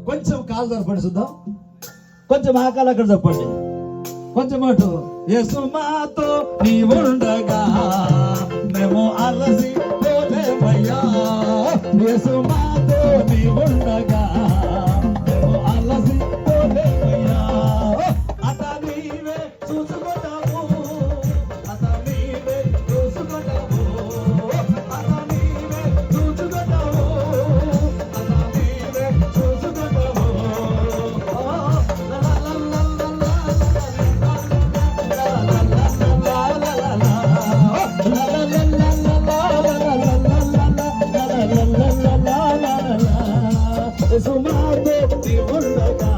కొంచెం కాలు జరపండి చూద్దాం. కొంచెం ఆ కాలు అక్కడ చెప్పండి. కొంచెం అటు. యేసు మాతో నీ ఉండగా మేము అలసి పోలేమయ్యా. యేసు మాతో నీ ఉండగా మేము అలసి పోలేమయ్యా. అత నీవే చూసుకుంటాము, అత నీవే చూసుకుంటాము, అత నీవే చూసుకుంటాము, అత నీవే చూసుకుంటాము. సుమారు నీ ఉండగా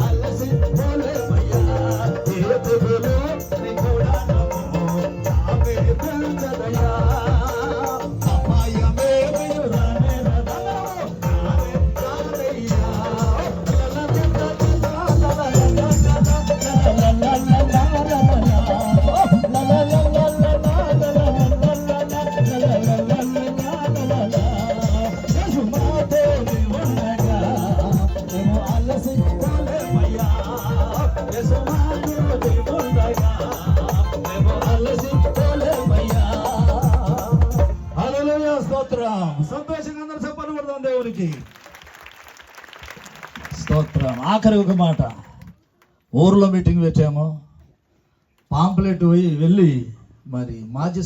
అలసి పోలేమయ్యా. ఏ తెగులు నీ కూడా నామే తెలుసదయ్యా. అపాయమే రానే రానే రానయ్యా. స్తోత్రం. సంతోషంగా అందరూ చెప్పని కొడదాం దేవునికి స్తోత్రం. ఆఖరి ఒక మాట. ఊర్లో మీటింగ్ పెట్టాము, పాంప్లెట్ వెళ్ళి మరి మాజీ